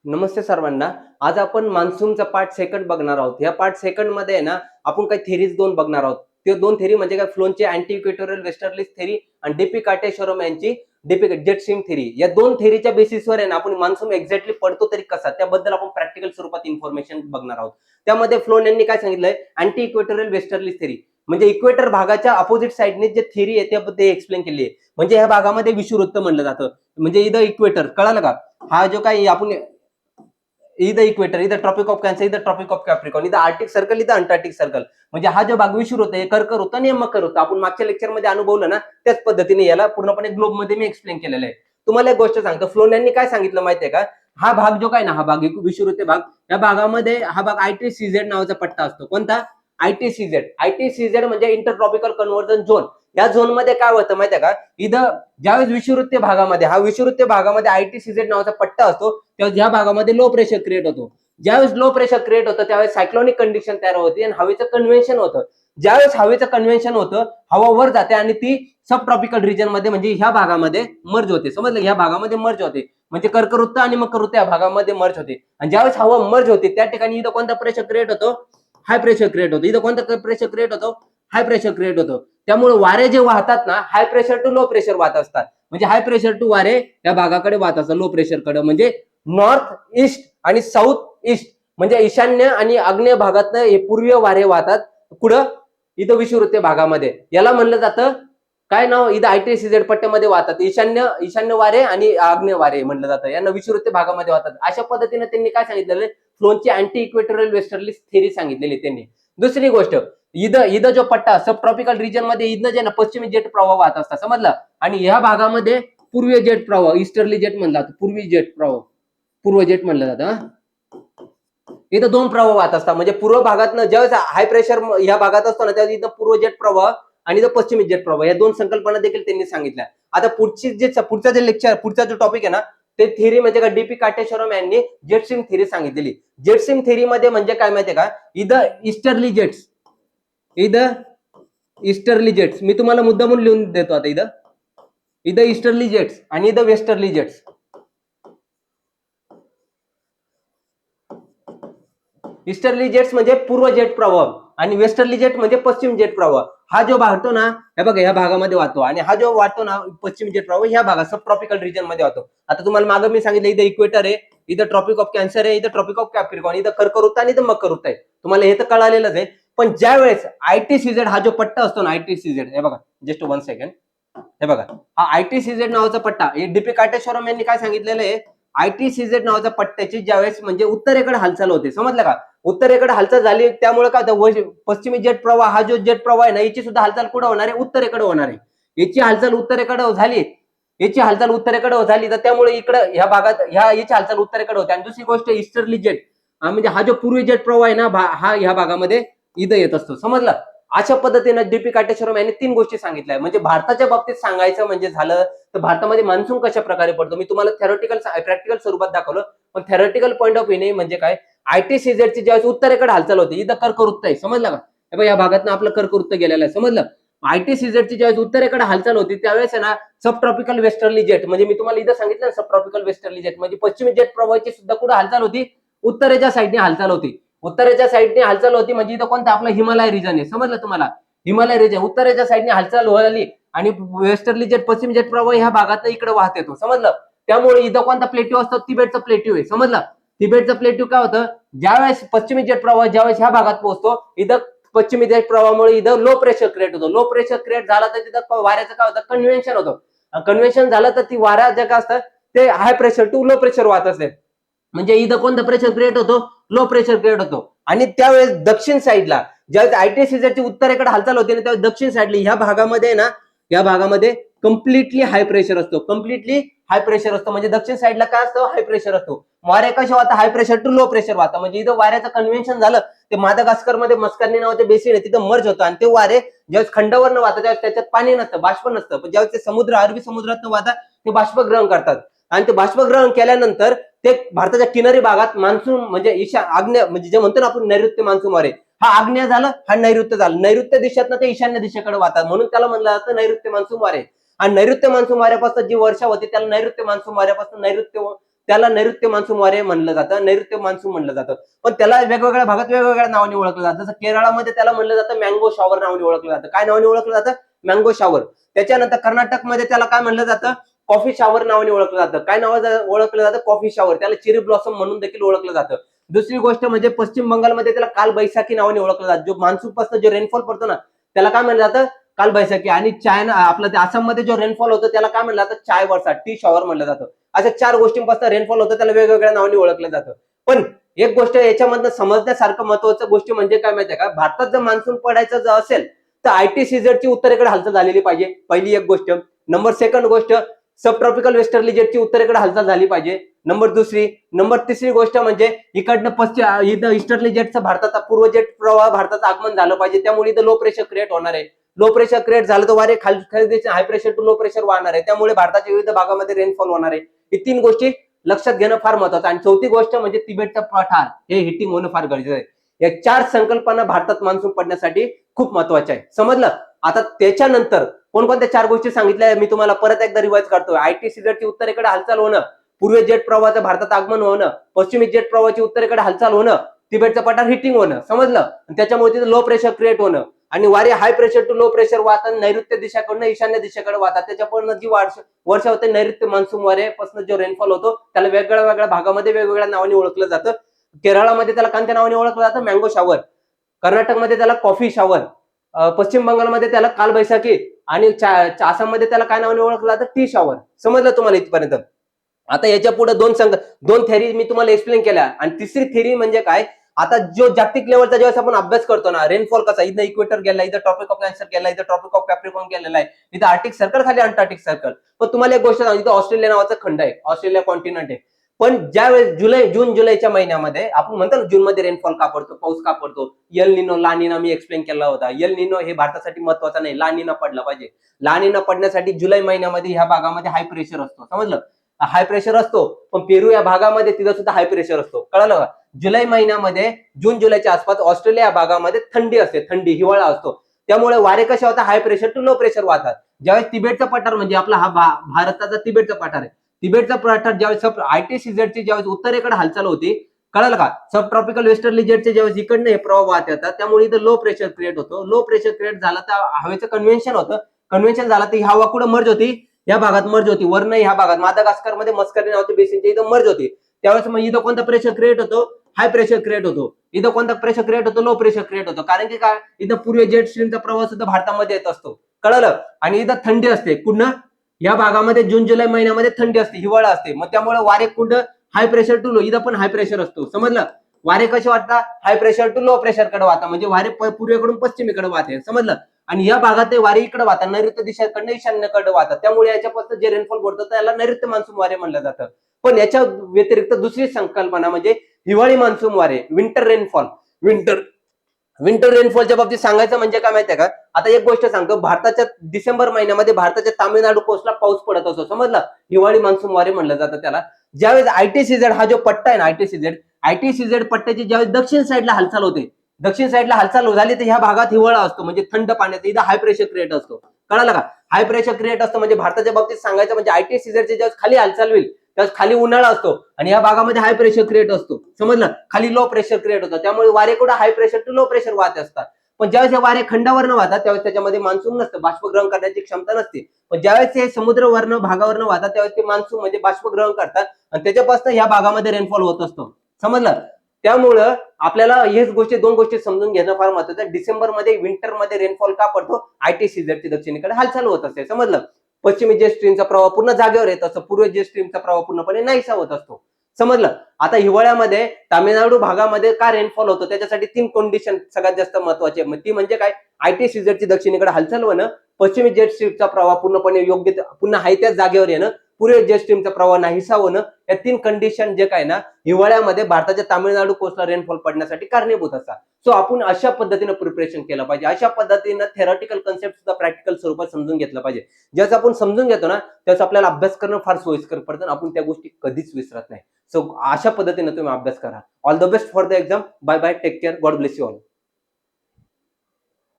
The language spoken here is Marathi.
नमस्ते सर्वांना. आज आपण मान्सूनचा पार्ट सेकंड बघणार आहोत. या पार्ट सेकंड मध्ये आहे ना, आपण काही थेरीज दोन बघणार आहोत. ते दोन थेरी म्हणजे काय, फ्लोनची अँटी इक्वेटोरियल वेस्टर्लीज थेरी आणि डीपी काटेशोरम यांची डीपी जेट स्ट्रीम थेरी. या दोन थेरीच्या बेसिसवर आहे ना, आपण मान्सून एक्झॅक्टली पडतो तरी कसा, त्याबद्दल आपण प्रॅक्टिकल स्वरूपात इन्फॉर्मेशन बघणार आहोत. त्यामध्ये फ्लोन यांनी काय सांगितलंय, अँटी इक्वेटोरियल वेस्टर्लीज थेरी म्हणजे इक्वेटर भागाच्या अपोजिट साइडने जे थेरी आहे त्याबद्दल एक्सप्लेन केली आहे. म्हणजे या भागामध्ये विषुववृत्त म्हणलं जातं. म्हणजे इथं इक्वेटर कळालं का, हा जो काही आपण इथं इक्वेटर, इथं ट्रॉपिक ऑफ कॅन्सर, इथं ट्रॉपिक ऑफ कॅप्रिकॉन, इथं आर्टिक सर्कल, इथं अंटार्क्टिक सर्कल. म्हणजे हा जो भाग विषुववृत्त आहे, कर्कवृत्त आणि मकर वृत्त आपण मागच्या लेक्चर मध्ये अनुभवलं ना, त्याच पद्धतीने याला पूर्णपणे ग्लोब मध्ये मी एक्सप्लेन केलेलं आहे. तुम्हाला एक गोष्ट सांगतो, फ्लोन यांनी काय सांगितलं माहितीये का, हा भाग जो काय ना, हा भाग विषुववृत्त भाग, या भागामध्ये हा भाग ITCZ नावाचा पट्टा असतो. कोणता? ITCZ म्हणजे इंटर ट्रॉपिकल कन्व्हर्जन झोन. या झोन मध्ये काय होतं माहितीये का, इथं ज्यावेळेस विषुववृत्तीय भागामध्ये, हा विषुववृत्तीय भागामध्ये ITCZ नावाचा पट्टा असतो, तेव्हा या भागामध्ये लो प्रेशर क्रिएट होतो. ज्यावेळेस लो प्रेशर क्रिएट होतं त्यावेळेस सायक्लोनिक कंडिशन तयार होते आणि हवेचं कन्व्हेन्शन होतं. ज्यावेळेस हवेचं कन्व्हेन्शन होतं, हवा वर जाते आणि ती सब ट्रॉपिकल रिजन मध्ये म्हणजे ह्या भागामध्ये मर्ज होते. समजलं, ह्या भागामध्ये मर्ज होते. म्हणजे कर्कवृत्त आणि मकरवृत्त या भागामध्ये मर्ज होते. आणि ज्यावेळेस हवा मर्ज होते त्या ठिकाणी इथं कोणता प्रेशर क्रिएट होतो? हाय प्रेशर क्रिएट होतो. इथं कोणता प्रेशर क्रिएट होतो? हाय प्रेशर क्रिएट होतो. त्यामुळे वारे जे वाहतात ना, high pressure to low pressure वाहत असतात. म्हणजे हाय प्रेशर टू वारे या भागाकडे वाहत असतात, लो प्रेशर कडे. म्हणजे नॉर्थ ईस्ट आणि साऊथ ईस्ट म्हणजे ईशान्य आणि आग्नेय भागातनं हे पूर्वीय वारे वाहतात. कुठं? इथं विषुववृत्तीय भागामध्ये. याला म्हणलं जातं काय नाव, इथं ITCZ पट्ट्यामध्ये वाहतात. ईशान्य वारे आणि आग्नेय वारे म्हणलं जातं. यांना विषुववृत्तीय भागामध्ये वाहतात. अशा पद्धतीने त्यांनी काय सांगितलेलं, फ्लोनची अँटी इक्वेटोरियल वेस्टर्लीज थेरी सांगितलेली त्यांनी. दुसरी गोष्ट, इथं जो पट्टा सब ट्रॉपिकल रिजन मध्ये इथं जे ना पश्चिमी जेट प्रवाह वाहत असतात. समजलं. आणि या भागामध्ये पूर्वीय जेट प्रवाह, ईस्टर्ली जेट म्हणलं जातं, पूर्वी जेट प्रवाह, पूर्व जेट म्हणलं जातं. इथं दोन प्रवाह वाहत असतात. म्हणजे पूर्व भागातनं ज्यावेळेस हाय प्रेशर या भागात असतो ना, त्यावेळेस इथं पूर्व जेट प्रवाह आणि इथं पश्चिमी जेट प्रवाह, या दोन संकल्पना देखील त्यांनी सांगितल्या. आता पुढचा जे लेक्चर, पुढचा जो टॉपिक आहे ना, ते थेरी म्हणजे का, डीपी काटेशोरम यांनी जेट स्ट्रीम थेरी सांगितलेली. जेट स्ट्रीम थेरी मध्ये म्हणजे काय माहितीये का, इथं ईस्टर्ली जेट्स, इथं ईस्टर्ली जेट्स, मी तुम्हाला मुद्दामून लिहून देतो आता. इथं ईस्टर्ली जेट्स आणि इथं वेस्टर्ली जेट्स. ईस्टर्ली जेट्स म्हणजे पूर्व जेट प्रवाह आणि वेस्टर्ली जेट म्हणजे पश्चिम जेट प्रवाह. हा जो वाहतो ना, हे बघा या भागामध्ये वाहतो, आणि हा जो वाहतो ना पश्चिम जेट प्रवाह, ह्या भागात सब ट्रॉपिकल रिजन मध्ये वाहतो. आता तुम्हाला मागे मी सांगितलं, इथं इक्वेटर आहे, इथं ट्रॉपिक ऑफ कॅन्सर आहे, इथं ट्रॉपिक ऑफ कॅप्रिकॉन, इथं कर्कवृत्त आणि इथं मकरवृत्त आहे. तुम्हाला हे तर कळालेलंच आहे. पण ज्या वेळेस ITCZ हा जो पट्टा असतो ना, ITCZ, हे बघा, जस्ट 1 सेकंड, हे बघा, हा ITCZ नावाचा पट्टा, डीपी काटेश्वरम यांनी काय सांगितलेलं आहे, ITCZ नावाच्या पट्ट्याची ज्यावेळेस म्हणजे उत्तरेकडे हालचाल होते. समजलं का, उत्तरेकडे हालचाल झाली त्यामुळे काय होतं, पश्चिमी जेट प्रवाह, हा जो जेट प्रवाह आहे ना, याची सुद्धा हालचाल कुठे होणार आहे? उत्तरेकडे होणार आहे. याची हालचाल उत्तरेकडे झाली, याची हालचाल उत्तरेकडे झाली, तर त्यामुळे इकडे ह्या भागात याची हालचाल उत्तरेकडे होते. आणि दुसरी गोष्ट, ईस्टर्ली जेट म्हणजे हा जो पूर्वी जेट प्रवाह आहे ना, हा ह्या भागामध्ये इथं येत असतो. समजलं. अशा पद्धतीने डीपी काटेश्वरम यांनी 3 गोष्टी सांगितल्या. म्हणजे भारताच्या बाबतीत सांगायचं म्हणजे झालं तर भारतामध्ये मान्सून कशा प्रकारे पडतो, मी तुम्हाला थेरोटिकल प्रॅक्टिकल स्वरूपात दाखवलं. पण थेरोटिकल पॉईंट ऑफ व्ह्यू म्हणजे काय, ITCZ ची ज्यावेळेस उत्तरेकडे हालचाल होती, इथं कर्कवृत्त आहे. समजलं का, या भागातनं आपलं कर्कवृत्त गेलेलं आहे. समजलं. ITCZ ची ज्यावेळेस उत्तरेकडे हालचाल होती त्यावेळेस आहे ना, सब ट्रॉपिकल वेस्टर्ली जेट म्हणजे मी तुम्हाला इथं सांगितलं, सब ट्रॉपिकल वेस्टर्ली जेट म्हणजे पश्चिमी जेट प्रवाहाची सुद्धा कुठे हालचाल होती? उत्तरेच्या साईडने हालचाल होती. उत्तरेच्या साईडने हालचाल होती म्हणजे इथं कोणता आपला हिमालय रिजन आहे. समजलं तुम्हाला. हिमालय रिजन उत्तरेच्या साईडने हालचाल झाली आणि वेस्टर्ली जेट, पश्चिम जेट प्रवाह ह्या भागात इकडे वाहत येतो. समजलं. त्यामुळे इथं कोणता प्लेट्यू असतो? तिबेटचा प्लेट्यू आहे. समजलं. तिबेटचा प्लेट्यू काय होतं, ज्यावेळेस पश्चिमी जेट प्रवाह ज्यावेळेस ह्या भागात पोहोचतो, इथं पश्चिमी जेट प्रवाहामुळे इथं लो प्रेशर क्रिएट होतो. लो प्रेशर क्रिएट झाला तर तिथं वाऱ्याचं काय होतं, कन्व्हेन्शन होतं. कन्व्हेन्शन झालं तर ती वारा जे काय असतं ते high pressure to low pressure वाहत असते. म्हणजे इथं कोणता प्रेशर क्रिएट होतो? लो प्रेशर क्रिएट होतो. आणि त्यावेळेस दक्षिण साईडला ज्यावेळेस ITCZ ची उत्तरेकडे हालचाल होते ना, त्यावेळेस दक्षिण साईडला ह्या भागामध्ये ना, या भागामध्ये कम्प्लिटली हाय प्रेशर असतो. कम्प्लिटली हाय प्रेशर असतो. म्हणजे दक्षिण साईडला काय असतं? हाय प्रेशर असतो. वारे कशा वाहतात? High pressure to low pressure वाहतात. म्हणजे इथं वाऱ्याचं कन्व्हेन्शन झालं, ते मादागास्कर मध्ये मस्करनी नावाचे बेसिन आहे, तिथं मर्ज होतं. आणि ते वारे ज्यावेळेस खंडावरनं वाहतात त्यावेळेस त्याच्यात पाणी नसतं, बाष्प नसतं. पण ज्यावेळेस ते समुद्र, अरबी समुद्रातनं वाहतात, ते बाष्पग्रहण करतात. आणि ते बाष्पग्रहण केल्यानंतर ते भारताच्या किनारी भागात मान्सून म्हणजे आग्नेय म्हणजे जे म्हणतो ना आपण नैऋत्य मान्सून वारे, हा आग्नेय झालं, हा नैऋत्य झालं. नैऋत्य दिशेतनं ते ईशान्य दिशेकडे वाहतात, म्हणून त्याला म्हणलं जातं नैऋत्य मान्सून वारे. आणि नैऋत्य मान्सून वाऱ्यापासून जी वर्षा होते त्याला नैऋत्य मान्सून वाऱ्यापासून नैऋत्य त्याला नैऋत्य मान्सून वारे म्हणलं जातं, नैऋत्य मान्सून म्हणलं जातं. पण त्याला वेगवेगळ्या भागात वेगवेगळ्या नावाने ओळखलं जातं. जसं केरळामध्ये त्याला म्हणलं जातं मँगो शॉवर नावाने ओळखलं जातं. काय नावाने ओळखलं जातं? Mango shower. त्याच्यानंतर कर्नाटकमध्ये त्याला काय म्हणलं जातं? कॉफी शॉवर नावाने ओळखलं जातं. काय नावाने ओळखलं जातं? Coffee shower. त्याला चेरी ब्लॉसम म्हणून देखील ओळखलं जातं. दुसरी गोष्ट म्हणजे पश्चिम बंगालमध्ये त्याला काल बैसाखी नावाने ओळखलं जातं. जो मान्सून पासून जो रेनफॉल पडतो ना त्याला काय म्हणलं जातं? काल बैसाखी. आणि चायना आपलं आसाममध्ये जो रेनफॉल होतो त्याला काय म्हणलं जातं? चाय वर्षा, टी शॉवर म्हणलं जातं. अशा 4 गोष्टींपासून रेनफॉल होतं, त्याला वेगवेगळ्या नावाने ओळखलं जातं. पण एक गोष्ट याच्यामधनं समजण्यासारखं महत्वाचं गोष्ट म्हणजे काय माहितीये का? भारतात जर मान्सून पडायचं जर असेल तर आयटीसीझेडची उत्तरेकडे हालचाल झालेली पाहिजे, पहिली एक गोष्ट. नंबर सेकंड गोष्ट, सब ट्रॉपिकल वेस्टर्ली जेटची उत्तरेकडे हालचाल झाली पाहिजे. नंबर तिसरी गोष्ट म्हणजे इकडनं पश्चिम इथं इस्टर्ली जेटचा भारताचा पूर्व जेट प्रवाह भारताचं आगमन झालं पाहिजे. त्यामुळे इथं लो प्रेशर क्रिएट होणार आहे. लो प्रेशर क्रिएट झालं तर वारे खाली high pressure to low pressure वाहणार आहे. त्यामुळे भारताच्या विविध भागामध्ये रेनफॉल होणार आहे. ही 3 गोष्टी लक्षात घेणं फार महत्वाचं. आणि चौथी गोष्ट म्हणजे तिबेटचा पठार हे हिटिंग होणं फार गरजेचं आहे. या 4 संकल्पना भारतात मान्सून पडण्यासाठी खूप महत्वाच्या आहे. समजलं? आता त्याच्यानंतर कोणकोणत्या 4 गोष्टी सांगितल्या मी तुम्हाला परत एकदा रिवाइज करतोय. आयटीसीझेडची उत्तरेकडे हालचाल होणं, पूर्व जेट प्रवाहाचं भारतात आगमन होणं, पश्चिमी जेट प्रवाहाची उत्तरेकडे हालचाल होणं, तिबेटचं पठार हिटिंग होणं. समजलं? त्याच्यामुळे तिथे लो प्रेशर क्रिएट होणं आणि वारे high pressure to low pressure वाहतात, नैऋत्य दिशाकडून ईशान्य दिशेकडे वाहतात. त्याच्याकडून जी वर्षा होते नैऋत्य मान्सून वाऱ्यापासून जो रेनफॉल होतो त्याला वेगवेगळ्या वेगळ्या भागामध्ये वेगवेगळ्या नावाने ओळखलं जातं. केरळामध्ये त्याला कोणत्या नावाने ओळखलं जातं? Mango shower. कर्नाटकमध्ये त्याला कॉफी शॉवर. पश्चिम बंगालमध्ये त्याला कालबैसाखी. आणि आसाममध्ये त्याला काय नावाने ओळखलं जातं? T shower. समजलं तुम्हाला इथपर्यंत? आता याच्या पुढे दोन थेरी मी तुम्हाला एक्सप्लेन केल्या. आणि तिसरी थेरी म्हणजे काय? आता जो जागतिक लेवलचा ज्यावेळेस आपण अभ्यास करतो ना, रेनफॉल कसा, इथं इक्वेटर गेला, इथं ट्रॉपिक ऑफ कॅन्सर गेला, इथं ट्रॉपिक ऑफ कॅप्रिकॉर्न गेलेला आहे, इथं आर्टिक सर्कल खाली अंटार्क्टिक सर्कल. पण तुम्हाला एक गोष्ट सांगतो, इथं ऑस्ट्रेलिया नावाचा खंड आहे, ऑस्ट्रेलिया कॉन्टिनेंट आहे. पण ज्यावेळेस जून जुलैच्या महिन्यामध्ये आपण म्हणतो ना जून मध्ये रेनफॉल का पडतो, पाऊस का पडतो, यल निनो ला निना मी एक्सप्लेन केला होता. यल निनो हे भारतासाठी महत्वाचा नाही, ला निना पडला पाहिजे. ला निना पडण्यासाठी जुलै महिन्यामध्ये ह्या भागामध्ये हाय प्रेशर असतो. समजलं? हाय प्रेशर असतो. पण पेरू या भागामध्ये तिथं सुद्धा हाय प्रेशर असतो. कळलं का? जुलै महिन्यामध्ये जून जुलैच्या आसपास ऑस्ट्रेलिया भागामध्ये थंडी असते, थंडी हिवाळा असतो. त्यामुळे वारे कसे होतात? High pressure to low pressure वाहतात. ज्यावेळेस तिबेटचा पठार म्हणजे आपला हा भारताचा तिबेटचा पठार आहे, तिबेटचा पठार ज्यावेळेस आयटीसीझेडची ज्यावेळेस उत्तरेकडे हालचाल होती, कळलं का? सब ट्रॉपिकल वेस्टर्ली जेटचे ज्यावेळेस इकडनं हे प्रवाह वाहत येतात त्यामुळे इथं लो प्रेशर क्रिएट होतो. लो प्रेशर क्रिएट झाला तर हवेचं कन्व्हेन्शन होतं. कन्व्हेन्शन झाला तर ही हवा कुठं मर्ज होती? या भागात मर्ज होती. वरनं ह्या भागात मादागास्कर मध्ये मस्करी नावाच्या बेसिनच्या इथं मर्ज होती. त्यावेळेस मग इथं कोणता प्रेशर क्रिएट होतो? हाय प्रेशर क्रिएट होतो. इथं कोणता प्रेशर क्रिएट होतो? लो प्रेशर क्रिएट होतो. कारण की काय? इथं पूर्व जेट स्ट्रीमचा प्रवाह सुद्धा भारतामध्ये येत असतो. कळलं? आणि इथं थंडी असते. कुठं? या भागामध्ये जून जुलै महिन्यामध्ये थंडी असते, हिवाळा असते. मग त्यामुळे वारे कुठं? High pressure to low. इथं पण हाय प्रेशर असतो. समजलं? वारे कसे वाटतात? High pressure to low pressure कडे वाहतात. म्हणजे वारे पूर्वेकडून पश्चिमेकडे वाहते. समजलं? आणि या भागात वारे इकडे वाहतात, नैऋत्य दिशेकडनं ईशान्येकडे वाहतात. त्यामुळे याच्यापासून जे रेनफॉल पडतं त्याला नैऋत्य मान्सून वारे म्हणलं जातं. पण याच्या व्यतिरिक्त दुसरी संकल्पना म्हणजे हिवाळी मान्सून वारे, विंटर रेनफॉल. विंटर रेनफॉलच्या बाबतीत सांगायचं म्हणजे काय माहितीये का? आता एक गोष्ट सांगतो, भारताच्या डिसेंबर महिन्यामध्ये भारताच्या तामिळनाडू कोस्टला पाऊस पडत असतो. समजलं? हिवाळी मान्सून वारे म्हणलं जातं त्याला. ज्यावेळेस आयटीसीझेड हा जो पट्टा आहे ना, आयटीसीझेड पट्ट्याची ज्यावेळेस दक्षिण साईडला हालचाल होते, दक्षिण साईडला हालचाल झाली तर ह्या भागात हिवाळा असतो, म्हणजे थंड पाण्याचा. इथं हाय प्रेशर क्रिएट असतो. कळालं का? हाय प्रेशर क्रिएट असतं म्हणजे भारताच्या बाबतीत सांगायचं म्हणजे आयटीसीझेडची ज्यावेळेस खाली हालचाल होईल त्यावेळेस खाली उन्हाळा असतो आणि या भागामध्ये हाय प्रेशर क्रिएट असतो. समजलं? खाली लो प्रेशर क्रिएट होतं. त्यामुळे वारे कुठं? High pressure to low pressure वाहत असतात. पण ज्यावेळेस हे वारे खंडावरनं वाहतात त्यावेळेस त्याच्यामध्ये मान्सून नसतं, बाष्पग्रहण करण्याची क्षमता नसते. पण ज्यावेळेस हे समुद्रवरनं भागावरनं वाहतात त्यावेळेस ते मान्सून म्हणजे बाष्पग्रहण करतात आणि त्याच्यापासून ह्या भागामध्ये रेनफॉल होत असतो. समजलं? त्यामुळं आपल्याला हेच गोष्टी, 2 गोष्टी समजून घेणं फार महत्वाचं आहे. डिसेंबर मध्ये विंटर मध्ये रेनफॉल का पडतो? आयटीसीझेडची दक्षिणेकडे हालचाल होत असते. समजलं? पश्चिमी जेट स्ट्रीमचा प्रवाह पूर्ण जागेवर येत असतो, पूर्व जेट स्ट्रीमचा प्रवाह पूर्णपणे नाहीसा होत असतो. समजलं? आता हिवाळ्यामध्ये तामिळनाडू भागामध्ये का रेनफॉल होतो त्याच्यासाठी 3 कंडिशन सगळ्यात जास्त महत्वाची आहे. ती म्हणजे काय? आयटीसीझेडची दक्षिणेकडे हालचाल होणं, पश्चिमी जेट स्ट्रीमचा प्रवाह पूर्णपणे योग्य पुन्हा आहे त्याच जागेवर येणं, पूर्व जेट स्ट्रीमचा प्रवाह नाहीसा होणं. या 3 कंडिशन जे काय ना हिवाळ्यामध्ये भारताच्या तामिळनाडू कोस्टला रेनफॉल पडण्यासाठी कारणीभूत असतात. सो आपण अशा पद्धतीने प्रिपरेशन केलं पाहिजे. अशा पद्धतीनं थेरॉटिकल कन्सेप्ट सुद्धा प्रॅक्टिकल स्वरूपात समजून घेतलं पाहिजे. ज्याचं आपण समजून घेतो ना त्याचं आपल्याला अभ्यास करणं फार सोयीस्कर पडतं आणि आपण त्या गोष्टी कधीच विसरत नाही. सो अशा पद्धतीने तुम्ही अभ्यास करा. All the best for the exam. Bye bye. Take care. God bless you all.